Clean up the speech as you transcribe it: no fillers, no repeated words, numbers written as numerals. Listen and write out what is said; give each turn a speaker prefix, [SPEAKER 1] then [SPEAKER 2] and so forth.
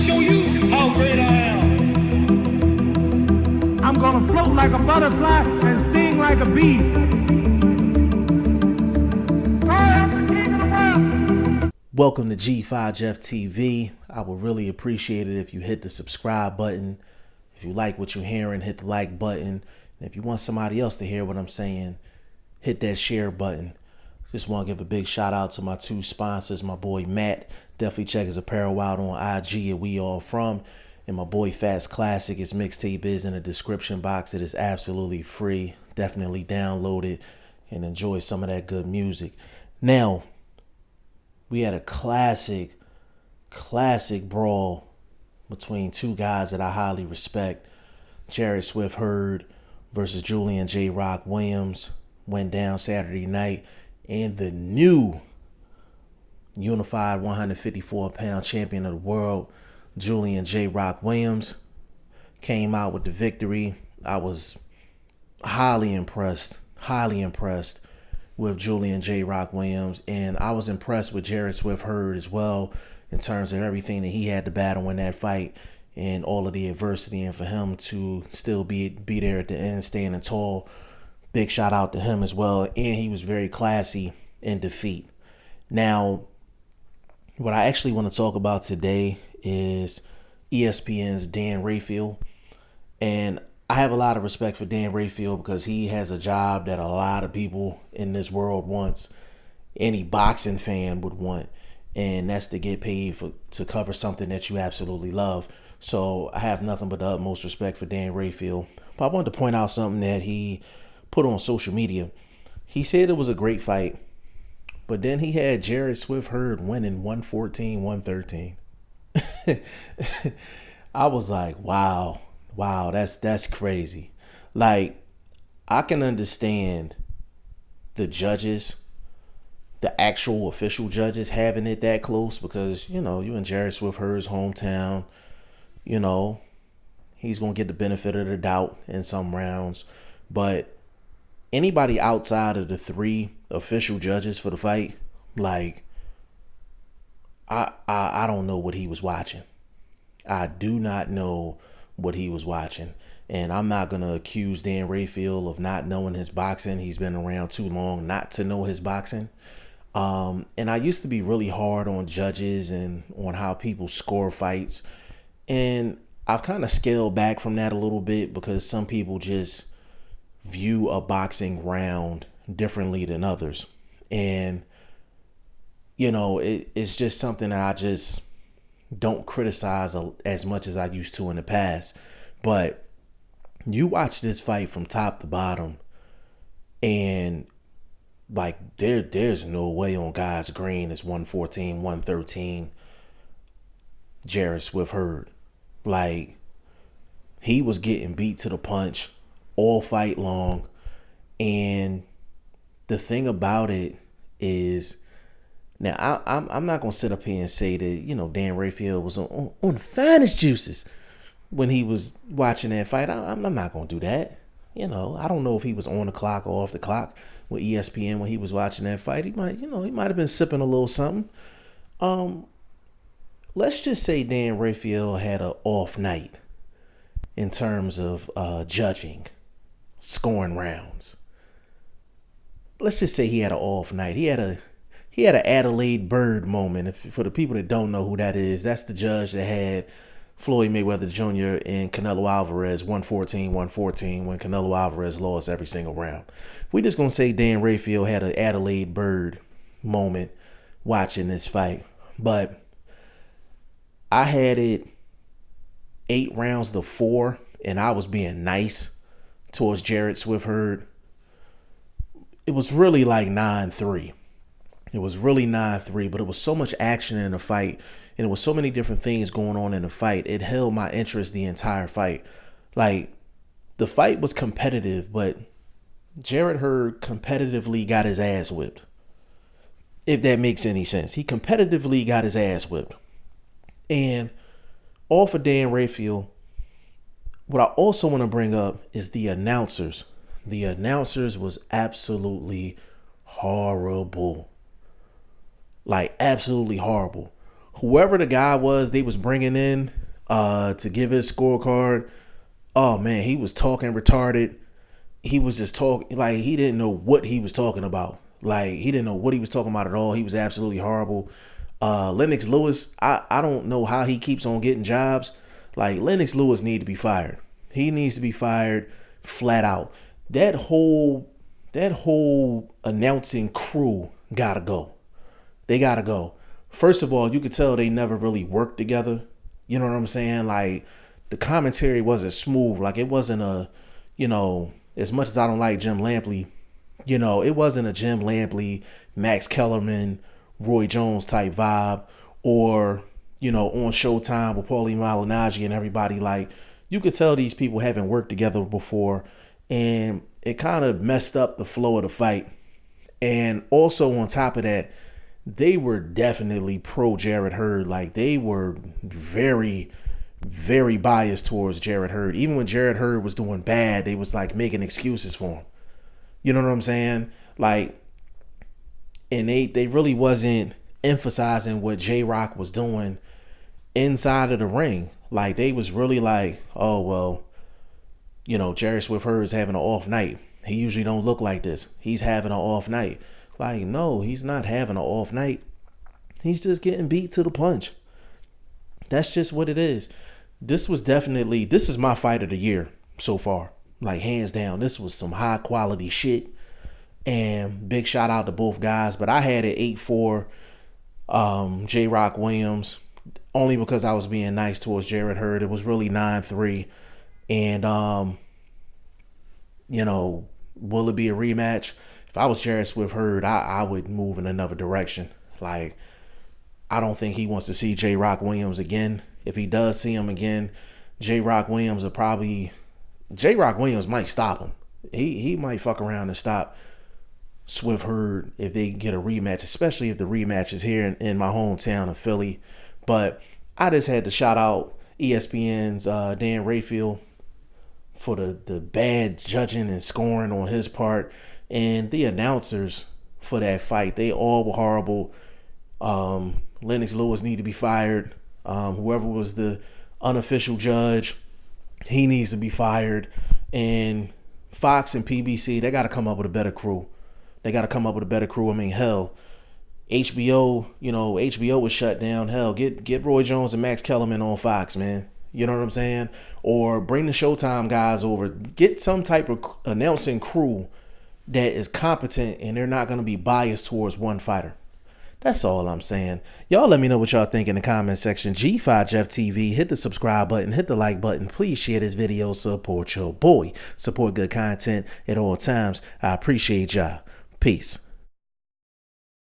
[SPEAKER 1] show you how great I am.
[SPEAKER 2] I'm gonna float like a butterfly and sting like a bee. I am the king of the world.
[SPEAKER 3] Welcome to G5 Jeff TV. I would really appreciate it if you hit the subscribe button. If you like what you're hearing, hit the like button. And if you want somebody else to hear what I'm saying, hit that share button. Just want to give a big shout out to my two sponsors, my boy Matt. Definitely check his apparel out on IG at We All From. And my boy Fast Classic, his mixtape is in the description box. It is absolutely free. Definitely download it and enjoy some of that good music. Now, we had a classic brawl between two guys that I highly respect. Jarrett Hurd versus Julian J. Rock Williams went down Saturday night. And the new unified 154-pound champion of the world, Julian J. Rock Williams, came out with the victory. I was highly impressed with Julian J. Rock Williams. And I was impressed with Jarrett Hurd as well in terms of everything that he had to battle in that fight and all of the adversity. And for him to still be there at the end, standing tall, big shout out to him as well. And he was very classy in defeat. Now, what I actually want to talk about today is ESPN's Dan Rafael. And I have a lot of respect for Dan Rafael because he has a job that a lot of people in this world wants, any boxing fan would want. And that's to get paid to cover something that you absolutely love. So I have nothing but the utmost respect for Dan Rafael. But I wanted to point out something that he put on social media. He said it was a great fight, but then he had Jarrett Hurd winning 114-113. I was like, wow, that's crazy. Like, I can understand the judges, the actual official judges having it that close because, you know, you in Jarrett Hurd's hometown, you know, he's going to get the benefit of the doubt in some rounds. But anybody outside of the three official judges for the fight, like, I don't know what he was watching. I do not know what he was watching. And I'm not going to accuse Dan Rafael of not knowing his boxing. He's been around too long not to know his boxing. And I used to be really hard on judges and on how people score fights. And I've kind of scaled back from that a little bit because some people just view a boxing round differently than others. And, you know, it's just something that I just don't criticize as much as I used to in the past. But you watch this fight from top to bottom and like there's no way on God's green it's 114-113 Jarrett Hurd. Like, he was getting beat to the punch all fight long. And the thing about it is, now I'm not gonna sit up here and say that, you know, Dan Rafael was on the finest juices when he was watching that fight. I'm not gonna do that. You know, I don't know if he was on the clock or off the clock with ESPN when he was watching that fight. He might have been sipping a little something. Let's just say Dan Rafael had an off night in terms of judging, scoring rounds. Let's just say he had an off night. He had an Adelaide Bird moment. For the people that don't know who that is, that's the judge that had Floyd Mayweather Jr. and Canelo Alvarez 114-114 when Canelo Alvarez lost every single round. We're just going to say Dan Rafael had an Adelaide Bird moment watching this fight. But I had it 8 rounds to 4, and I was being nice towards Jarrett Hurd. It was really like 9-3. It was really 9-3, but it was so much action in the fight, and there was so many different things going on in the fight. It held my interest the entire fight. Like, the fight was competitive, but Jarrett Hurd competitively got his ass whipped. If that makes any sense. He competitively got his ass whipped. And all for Dan Rafael. What I also want to bring up is the announcers. The announcers was absolutely horrible. Like, absolutely horrible. whoever the guy was they was bringing in to give his scorecard, oh man, he was talking retarded. He was just talking like he didn't know what he was talking about. Like he didn't know what he was talking about at all. He was absolutely horrible. Lennox Lewis, I don't know how he keeps on getting jobs. Like Lennox Lewis need to be fired. He needs to be fired flat out. That whole announcing crew gotta go. They gotta go. First of all, you could tell they never really worked together. You know what I'm saying? Like the commentary wasn't smooth. Like it wasn't a, as much as I don't like Jim Lampley, it wasn't a Jim Lampley, Max Kellerman, Roy Jones type vibe, or, on Showtime with Paulie Malignaggi and everybody. Like you could tell these people haven't worked together before, and it kind of messed up the flow of the fight. And also on top of that, they were definitely pro Jarrett Hurd. Like they were very, very biased towards Jarrett Hurd. Even when Jarrett Hurd was doing bad, they was like making excuses for him. You know what I'm saying? Like, and they really wasn't emphasizing what J-Rock was doing inside of the ring. Like they was really like, oh well, Jarrett Hurd is having an off night. He usually don't look like this. He's having an off night. Like, no, he's not having an off night. He's just getting beat to the punch. That's just what it is. This is my fight of the year so far. Like, hands down, this was some high quality shit. And big shout out to both guys. But I had it 8-4 J-Rock Williams, only because I was being nice towards Jarrett Hurd. It was really 9-3. And, will it be a rematch? If I was Jarrett Hurd, I would move in another direction. Like, I don't think he wants to see J-Rock Williams again. If he does see him again, J-Rock Williams might stop him. He might fuck around and stop Swift Hurd if they get a rematch, especially if the rematch is here in my hometown of Philly. But I just had to shout out ESPN's Dan Rafael for the bad judging and scoring on his part. And the announcers for that fight, they all were horrible. Lennox Lewis need to be fired. Whoever was the unofficial judge, he needs to be fired. And Fox and PBC, they got to come up with a better crew. I mean, hell, HBO, HBO was shut down. Hell, get Roy Jones and Max Kellerman on Fox, man. You know what I'm saying? Or bring the Showtime guys over. Get some type of announcing crew that is competent and they're not going to be biased towards one fighter. That's all I'm saying. Y'all let me know what y'all think in the comment section. G5 Jeff TV, hit the subscribe button, hit the like button. Please share this video. Support your boy. Support good content at all times. I appreciate y'all. Peace.